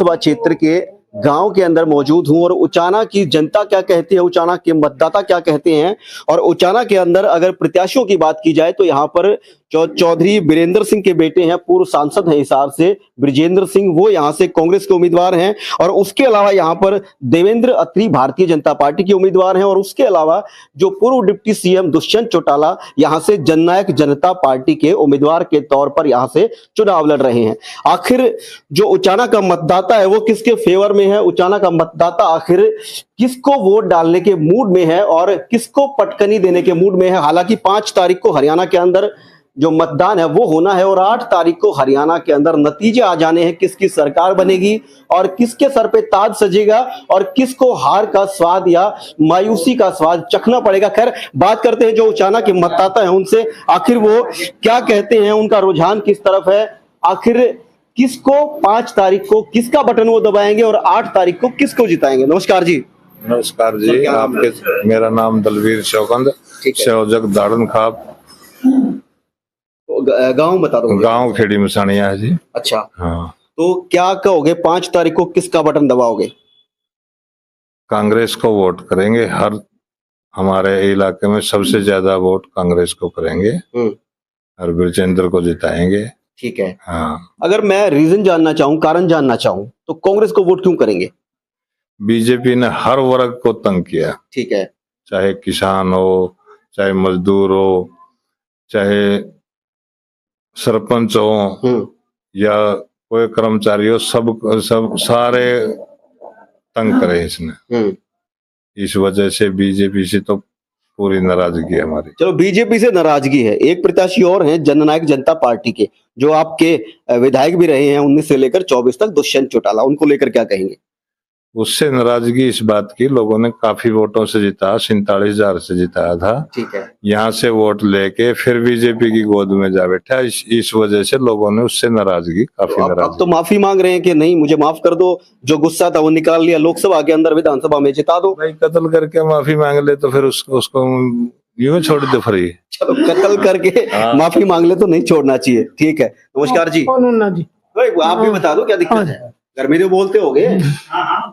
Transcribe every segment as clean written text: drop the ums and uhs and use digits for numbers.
लोकसभा क्षेत्र के गांव के अंदर मौजूद हूं और उचाना की जनता क्या कहती है, उचाना के मतदाता क्या कहते हैं। और उचाना के अंदर अगर प्रत्याशियों की बात की जाए तो यहाँ पर चौधरी बीरेंद्र सिंह के बेटे हैं, पूर्व सांसद हैं हिसार से ब्रिजेंद्र सिंह, वो यहाँ से कांग्रेस के उम्मीदवार हैं। और उसके अलावा यहाँ पर देवेंद्र अत्री भारतीय जनता पार्टी के उम्मीदवार हैं। और उसके अलावा जो पूर्व डिप्टी सीएम दुष्यंत चौटाला यहाँ से जननायक जनता पार्टी के उम्मीदवार के तौर पर यहाँ से चुनाव लड़ रहे हैं। आखिर जो उचाना का मतदाता है वो किसके फेवर में है, उचाना का मतदाता आखिर किसको वोट डालने के मूड में है और किसको पटकनी देने के मूड में है। हालांकि 5 तारीख को हरियाणा के अंदर जो मतदान है वो होना है और 8 तारीख को हरियाणा के अंदर नतीजे आ जाने हैं, किसकी सरकार बनेगी और किसके सर पे ताज सजेगा और किसको हार का स्वाद या मायूसी का स्वाद चखना पड़ेगा। खैर, बात करते हैं जो उचाना के मतदाता हैं उनसे, आखिर वो क्या कहते हैं, उनका रुझान किस तरफ है, आखिर किसको 5 तारीख को किसका बटन वो दबाएंगे और 8 तारीख को किसको जिताएंगे। नमस्कार जी। नमस्कार जी। आपके मेरा नाम दलवीर चौकंद, संयोजक दाड़न खाप, गांव बता दो। गांव खेड़ी मसानिया है जी। अच्छा, हाँ। तो क्या कहोगे 5 तारीख को किसका बटन दबाओगे? कांग्रेस को वोट करेंगे। हर हमारे इलाके में सबसे ज्यादा वोट कांग्रेस को करेंगे और ब्रिजेंद्र को जिताएंगे। ठीक है। हाँ। अगर मैं रीजन जानना चाहूँ, कारण जानना चाहूँ, तो कांग्रेस को वोट क्यों करेंगे? बीजेपी ने हर वर्ग को तंग किया। ठीक है। चाहे किसान हो, चाहे मजदूर हो, चाहे सरपंच हो या कोई कर्मचारी हो, सब सारे तंग करे इसने। इस वजह से बीजेपी से तो पूरी नाराजगी है हमारी। चलो, बीजेपी से नाराजगी है। एक प्रत्याशी और हैं जननायक जनता पार्टी के, जो आपके विधायक भी रहे हैं 19 से लेकर 24 तक, दुष्यंत चौटाला, उनको लेकर क्या कहेंगे? उससे नाराजगी इस बात की, लोगों ने काफी वोटों से जिताया, 47,000 से जिताया था। ठीक है। यहाँ से वोट लेके फिर बीजेपी की गोद में जा बैठा। इस वजह से लोगों ने उससे नाराजगी काफी नाराजगी। अब तो माफी मांग रहे हैं कि नहीं, मुझे माफ कर दो, जो गुस्सा था वो निकाल लिया, लोकसभा के अंदर विधानसभा में जिता दो। भाई, कत्ल करके माफी मांग ले तो फिर उसको यूं छोड़ दे फ्री। चलो, कत्ल करके माफी मांग ले तो नहीं छोड़ना चाहिए। ठीक है। नमस्कार जी। आप भी बता दो क्या दिक्कत है? घर में तो बोलते होगे।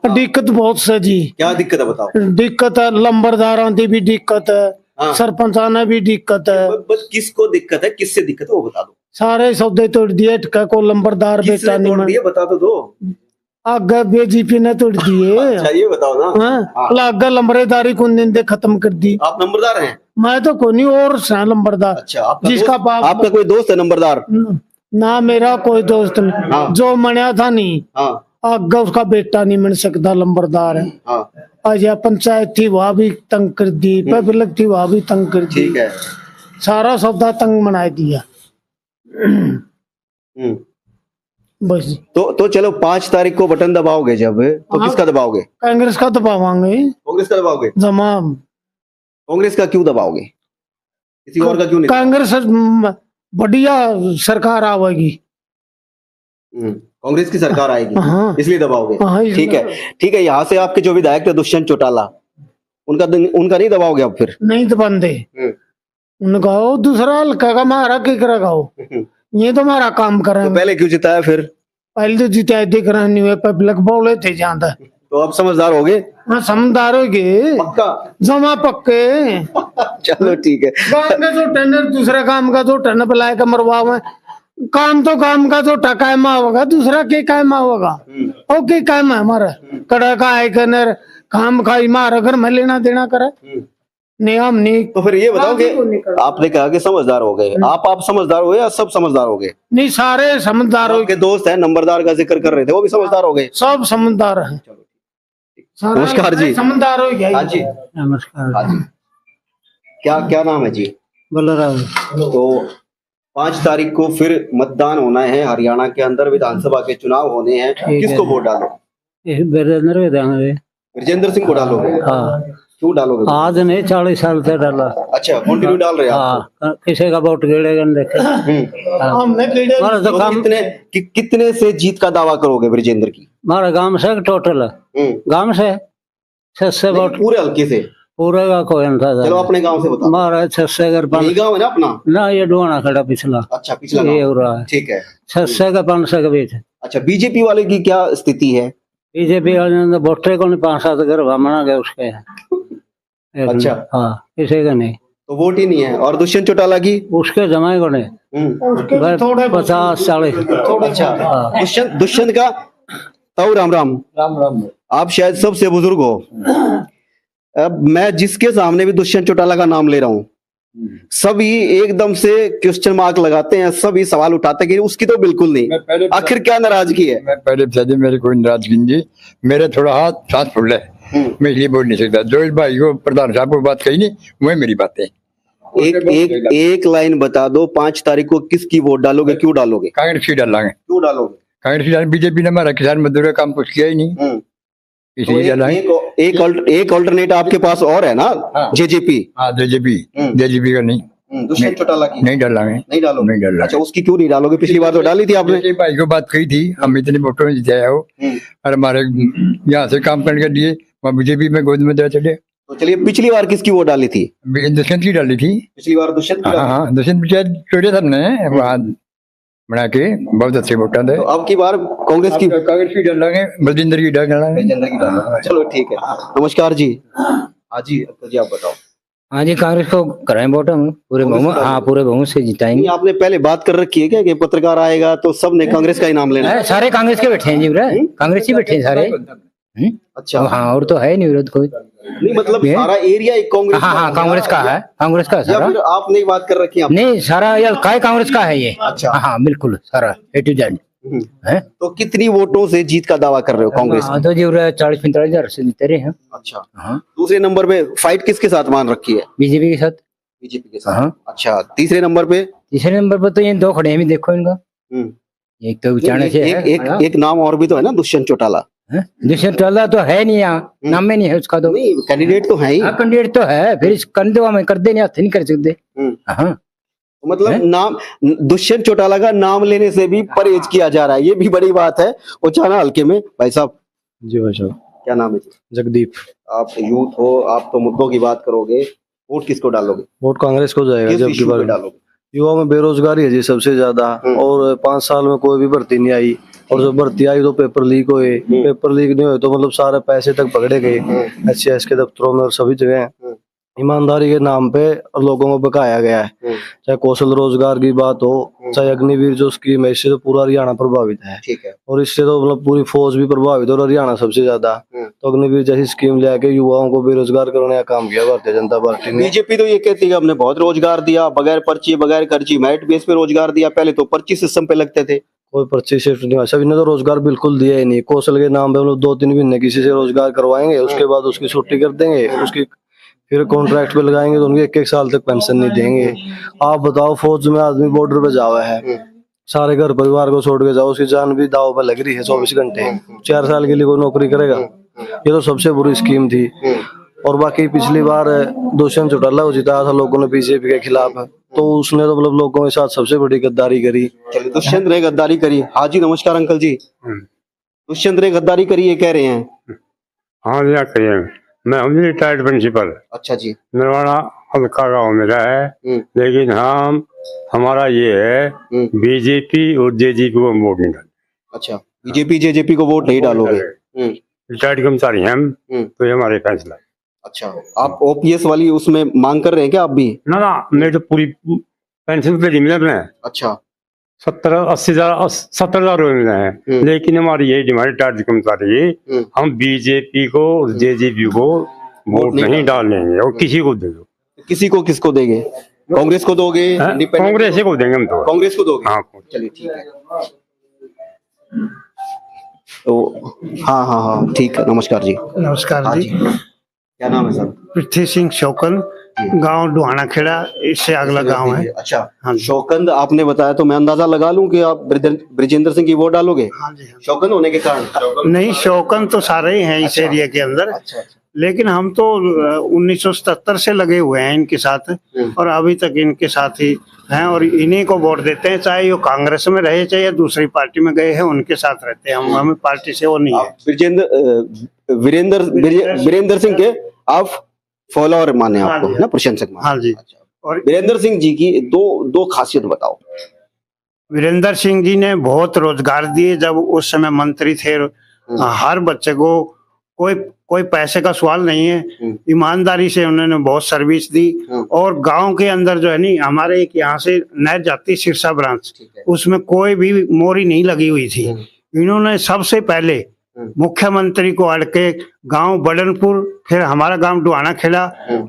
दिक्कत बहुत से जी। क्या दिक्कत है बताओ? दिक्कत है, लंबरदारों की भी दिक्कत है, सरपंचाना भी दिक्कत है। बस किसको दिक्कत है, किससे दिक्कत है वो बता दो। सारे सौदे तोड़ दिए, को लंबरदार बेटा नहीं तोड़ दिए, बता तो दो। आगे बीजेपी ने तोड़ दिए। अच्छा, ये बताओ ना। आगे लंबरदारी को निंदे खत्म कर दी। आप नंबरदार हैं? मैं तो कोई नहीं, और लंबरदार। अच्छा, जिसका बाप, आपका कोई दोस्त है नंबरदार? ना, मेरा कोई दोस्त नहीं। जो मनिया था नहीं, आगे उसका बेटा नहीं बन सकता, लंबरदार है। आज पंचायत थी वहाँ भी तंग कर दी, पब्लिक थी वहाँ भी तंग कर दी। ठीक है। सारा सौदा तंग बना दिया। बस। तो चलो, 5 तारीख को बटन दबाओगे जब, तो किसका दबाओगे? कांग्रेस का दबावांगे। कांग्रेस का दबाओगे? जमाम। कांग्रेस का क्यों दबाओगे? किसी और का क्यों नहीं? कांग्रेस बढ़िया सरकार आवेगी। कांग्रेस की सरकार आएगी, इसलिए दबाओगे? ठीक है। ठीक है। यहाँ से आपके जो विधायक थे दुष्यंत चौटाला, उनका नहीं दबाओगे अब? फिर नहीं दबाते। उनका दूसरा हल्का का मारा क्या करेगा वो? ये तो हमारा काम कर रहे हैं। तो पहले क्यों जिताया फिर? पहले तो जिताया दिख रहा नहीं, पब्लिक बोले थे ज्यादा। तो अब समझदार हो गए? हाँ, समझदार हो गए, पक्का जमा पक्के। चलो, ठीक है। काम का जो टेंडर, दूसरा काम का जो टेंडर बुलाए का मरवा, काम तो काम का जो टकायमा होगा, दूसरा के कायमा होगा। ओके, काम है हमारा कड़ा का आयकर काम खाई मार, अगर मैं लेना देना करे नियम नहीं। तो फिर ये बताओ कि आपने कहा कि समझदार हो गए, आप समझदार हो गए या सब समझदार हो गए? नहीं, सारे समझदार हो गए। दोस्त है नंबरदार का जिक्र कर रहे थे, वो भी समझदार हो गए? सब समझदार है। नमस्कार जी। समझदार हो गया। हाँ जी, नमस्कार। क्या नाम है जी? बलराम। तो 5 तारीख को फिर मतदान होना है हरियाणा के अंदर, विधानसभा के चुनाव होने हैं, किसको वोट डालोगे? ब्रिजेंद्र सिंह को डालोगे? हाँ। क्यों डालोगे? आज नहीं, 40 साल से डाला। अच्छा, कंटिन्यू डाल रहे हैं आप? किसी का वोट गिरेगा देखे। कितने से जीत का दावा करोगे ब्रिजेंद्र की? हमारा गांव से टोटल गांव से 6 वोट, पूरे हल्के से पूरा का कोई था चलो अपने गांव से बताओ। हमारा 600 का यही गांव है ना अपना? ना ये डोना खड़ा पिछला अच्छा पिछला ये गांव। हो रहा है ठीक है। 600 का 500 के बीच। अच्छा बीजेपी वाले की क्या स्थिति है? बीजेपी वाले वोटे को नहीं 5-7 घर मना गए उसके। अच्छा। हाँ किसी का नहीं, तो वोट ही नहीं है। और दुष्यंत चौटाला की? उसके जमाए को नहीं, उसके भी थोड़े 50-40। अच्छा हाँ। दुष्यंत का। ताऊ राम राम। राम राम। आप शायद सबसे बुजुर्ग हो। अब मैं जिसके सामने भी दुष्यंत चौटाला का नाम ले रहा हूँ सभी एकदम से क्वेश्चन मार्क लगाते हैं, सभी सवाल उठाते हैं कि उसकी तो बिल्कुल नहीं। आखिर क्या नाराजगी है? मैं पहले बता दूं, मेरी कोई नाराजगी नहीं है। मेरा थोड़ा हाथ सांस फूल है, मैं इसलिए बोल नहीं सकता। जो इस भाई को प्रधान साहब को बात कही नहीं, वही मेरी बात है। एक लाइन बता दो, 5 तारीख को किसकी वोट डालोगे, क्यों डालोगे? कांग्रेस की डालेंगे। क्यों डालोगे? कांग्रेस की डालेंगे। बीजेपी ने हमारा किसान मजदूर का काम कुछ किया ही नहीं, तो इसलिए डालेंगे। एक ऑल्टरनेट आपके पास और है ना? जेजेपी। हाँ जेजेपी का नहीं, दुष्यंत चौटाला की नहीं डालेंगे। नहीं डालोगे? नहीं डालेंगे। अच्छा उसकी क्यों नहीं डालोगे? पिछली बार तो डाली थी आपने। जैसे भाई को बात कही थी, हम इतने वोटों में जिताया हो और हमारे यहाँ से काम करने के लिए वहाँ बीजेपी में गोद में दे चले। तो चलिए पिछली बार किसकी वोट डाली थी? दुष्यंत की डाली थी पिछली बार दुष्यंत की हाँ डाली। हाँ, दुष्यंत चोड़े साहब ने वहाँ बना के बहुत अच्छे वोटा दे। तो अब की बार कांग्रेस की? कांग्रेस की डालेंगे, बलजिंदर की डालेंगे। चलो ठीक है। नमस्कार जी। हाँ जी अंकल जी आप बताओ। हाँ जी कांग्रेस को कराएं वोट हम पूरे बहुमत। हाँ पूरे बहुमत से जिताएंगे। नहीं आपने पहले बात कर रखी है क्या कि पत्रकार आएगा तो सबने कांग्रेस का ही नाम लेना है? सारे कांग्रेस के बैठे हैं जी, कांग्रेस ही बैठे हैं सारे। अच्छा। हाँ और तो है नहीं विरोध कोई। नहीं मतलब सारा एरिया एक कांग्रेस हाँ हाँ कांग्रेस का है, कांग्रेस का या सारा। फिर आपने बात कर रखी है? नहीं सारा यार काय कांग्रेस का है ये। अच्छा। हाँ बिल्कुल सारा A to Z है। तो कितनी वोटों से जीत का दावा कर रहे हो कांग्रेस? हाँ तो जी 40-45 हजार से जीते रहे हैं। अच्छा। हाँ दूसरे नंबर पे फाइट किसके साथ मान रखी है? बीजेपी के साथ। बीजेपी के साथ। हाँ। अच्छा तीसरे नंबर पे? तीसरे नंबर पर तो ये 2 खड़े हैं, भी देखो इनका। एक तो उचाने से है। एक नाम और भी तो है ना, दुष्यंत चौटाला। दुष्यंत चौटाला तो है नहीं यहाँ, नाम में नहीं है उसका तो। नहीं कैंडिडेट तो है ही। हाँ कैंडिडेट तो है, फिर इस कंधे में कर दे नहीं, हाथ नहीं कर सकते। हाँ तो मतलब नाम दुष्यंत चौटाला का नाम लेने से भी परहेज किया जा रहा है, ये भी बड़ी बात है उचाना हल्के में। भाई साहब। जी भाई साहब। क्या नाम है जी? जगदीप। आप यूथ हो, आप तो मुद्दों की बात करोगे, वोट किसको डालोगे? वोट कांग्रेस को जाएगा। किस जब की इश्यू पे बार डालोगे? युवाओं में बेरोजगारी है जी सबसे ज्यादा, और 5 साल में कोई भी भर्ती नहीं आई, और जो भर्ती आई तो पेपर लीक हुए, पेपर लीक नहीं हुए तो मतलब सारे पैसे तक पकड़े गए HCS के दफ्तरों में और सभी जगह ईमानदारी के नाम पे और लोगों को बकाया गया है। चाहे कौशल रोजगार की बात हो, चाहे अग्निवीर जो स्कीम है, इससे तो पूरा हरियाणा प्रभावित है। ठीक है। और इससे तो मतलब पूरी फौज भी प्रभावित है और हरियाणा सबसे ज्यादा। तो अग्निवीर जैसी स्कीम लेके युवाओं को बेरोजगार करने का काम किया भारतीय जनता पार्टी ने। बीजेपी तो ये कहती है कि हमने बहुत रोजगार दिया, बगैर पर्ची बगैर खर्ची मेरिट बेस पे रोजगार दिया। पहले तो पर्ची सिस्टम पे लगते थे। कोई पर्ची शिफ्ट नहीं हुआ, सभी ने तो रोजगार बिल्कुल दिया ही नहीं। कौशल के नाम पे हम लोग 2-3 महीने किसी से रोजगार करवाएंगे, उसके बाद उसकी छुट्टी कर देंगे, उसकी फिर कॉन्ट्रैक्ट पे लगाएंगे तो उनके 1-1 साल तक पेंशन नहीं देंगे। आप बताओ फौज में आदमी बॉर्डर पे जावा है, सारे घर परिवार को छोड़ के जाओ, उसकी जान भी दाव पर लग रही है 24 घंटे। 4 साल के लिए कोई नौकरी करेगा? ये तो सबसे बुरी स्कीम थी। और बाकी पिछली बार दुष्यंत चौटाला को जिताया था लोगों ने बीजेपी के खिलाफ, तो उसने तो मतलब लोगों के साथ सबसे बड़ी गद्दारी करी। दुष्यंत ने गद्दारी करी। हाँ जी नमस्कार अंकल जी। दुष्यंत ने गद्दारी करी ये कह रहे हैं? हाँ क्या करिए, मैं हूँ रिटायर्ड प्रिंसिपल। अच्छा जी। नरवाड़ा हल्का गाँव मेरा है, लेकिन हमारा ये है बीजेपी और जेजेपी को हम वोट नहीं डालेंगे। अच्छा बीजेपी जेजेपी को वोट नहीं डालोगे? रिटायर्ड कर्मचारी हैं हम, तो ये हमारे फैसला है। अच्छा आप OPS वाली उसमें मांग कर रहे हैं क्या आप भी? ना मेरे तो पूरी पेंशन पे मिले अपने। अच्छा 70,000 रुपए मिले हैं, लेकिन हमारी यही डिमांड रिटायर्ड कर्मचारी, हम बीजेपी को और जेजेपी को वोट नहीं डालेंगे। और किसी को दे दो। किसी को? किसको देंगे? कांग्रेस को दोगे? कांग्रेस को देंगे हम तो। कांग्रेस को दोगे? हाँ चलिए ठीक है। तो हाँ ठीक है। नमस्कार जी। नमस्कार जी। क्या नाम है सर? पृथ्वी सिंह शौकन, गांव डुहाना खेड़ा, इससे अगला गांव है। अच्छा हाँ। शौकंद आपने बताया तो मैं अंदाजा लगा लूं कि आप ब्रिजेंद्र सिंह की वोट डालोगे? हाँ जी। शौकंद होने के कारण? नहीं शौकन तो सारे ही हैं इस एरिया के अंदर। अच्छा। लेकिन हम तो 1977 से लगे हुए हैं इनके साथ, और अभी तक इनके साथ ही हैं और इन्हीं को वोट देते हैं, चाहे वो कांग्रेस में रहे चाहे दूसरी पार्टी में गए हैं, उनके साथ रहते हैं। हमें पार्टी से वो नहीं है। वीरेंद्र सिंह के आप फॉलोअर माने हाँ आपको, जी। है ना, प्रशंसक माने। हाँ जी। अच्छा। और वीरेंद्र सिंह जी की दो खासियत बताओ। वीरेंद्र सिंह जी ने बहुत रोजगार दिए जब उस समय मंत्री थे। हर बच्चे को कोई कोई पैसे का सवाल नहीं है, ईमानदारी से उन्होंने बहुत सर्विस दी। और गांव के अंदर जो है नहीं, हमारे एक यहाँ से नहर जाती है सिरसा ब्रांच, उसमें कोई भी मोरी नहीं लगी हुई थी। इन्होंने सबसे पहले मुख्यमंत्री को अड़ के गांव बडनपुर, फिर हमारा गांव डुआना खेड़ा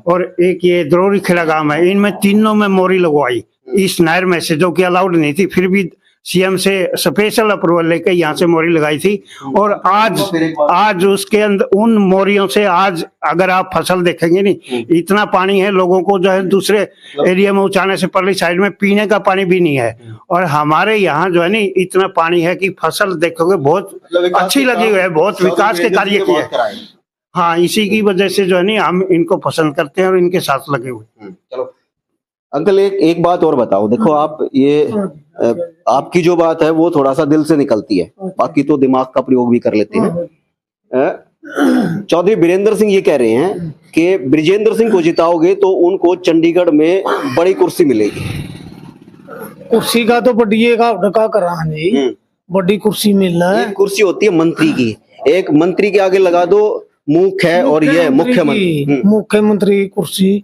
और एक ये द्रोरी खेड़ा गांव है, इनमें तीनों में मोरी लगवाई इस नहर में से, जो कि अलाउड नहीं थी। फिर भी सीएम से स्पेशल अप्रूवल लेके यहाँ से मोरी लगाई थी। और आज उसके अंदर उन मोरियों से आज अगर आप फसल देखेंगे नहीं, इतना पानी है, लोगों को जो है दूसरे एरिया में उचाने से परली साइड में पीने का पानी भी नहीं है। और हमारे यहाँ जो है नहीं इतना पानी है कि फसल देखोगे बहुत अच्छी लगी हुई है, बहुत विकास के कार्य किए। हाँ, इसी की वजह से जो है नहीं हम इनको पसंद करते हैं और इनके साथ लगे हुए। चलो अंकल, एक बात और बताओ। देखो आप ये आपकी जो बात है वो थोड़ा सा दिल से निकलती है, बाकी तो दिमाग का प्रयोग भी कर लेते हैं। चौधरी बीरेंद्र सिंह ये कह रहे हैं कि ब्रिजेंद्र सिंह को जिताओगे तो उनको चंडीगढ़ में बड़ी कुर्सी मिलेगी। कुर्सी का तो बढ़िएगा ढका करा नहीं, बड़ी कुर्सी मिल रहा है। एक कुर्सी होती है मंत्री की, एक मंत्री के आगे लगा दो मुख्य है और ये मुख्यमंत्री। मुख्यमंत्री की कुर्सी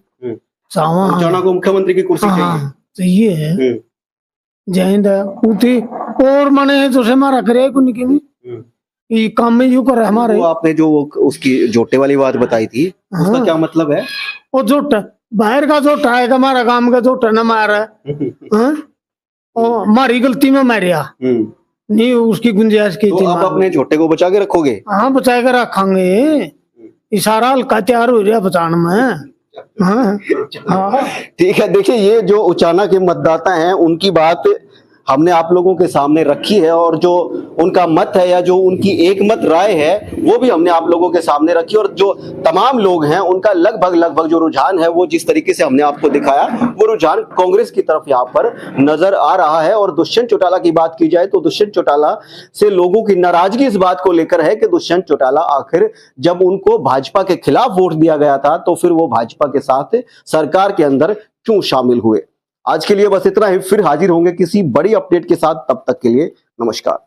चाणा को मुख्यमंत्री की कुर्सी चाहिए। चाहिए है जैन उठी और माने तो से मारा करे को निके में ये काम में यूं कर हमारे। वो आपने जो उसकी जोटे वाली बात बताई थी, उसका क्या मतलब है? वो जोट बाहर का जोटा है, हमारा काम का जोटा न मारा और हमारी गलती में मारिया नहीं, उसकी गुंजाइश की तो थी। आप अपने झोटे को बचा के रखोगे? हाँ, बचा के रखेंगे, इशारा हल्का तैयार हो रहा बचाने में। हाँ। ठीक है, देखिए ये जो उचाना के मतदाता हैं उनकी बात हमने आप लोगों के सामने रखी है, और जो उनका मत है या जो उनकी एक मत राय है वो भी हमने आप लोगों के सामने रखी। और जो तमाम लोग हैं उनका लगभग जो रुझान है वो जिस तरीके से हमने आपको दिखाया, वो रुझान कांग्रेस की तरफ यहाँ पर नजर आ रहा है। और दुष्यंत चौटाला की बात की जाए तो दुष्यंत चौटाला से लोगों की नाराजगी इस बात को लेकर है कि दुष्यंत चौटाला आखिर जब उनको भाजपा के खिलाफ वोट दिया गया था तो फिर वो भाजपा के साथ सरकार के अंदर क्यों शामिल हुए। आज के लिए बस इतना ही, फिर हाजिर होंगे किसी बड़ी अपडेट के साथ। तब तक के लिए नमस्कार।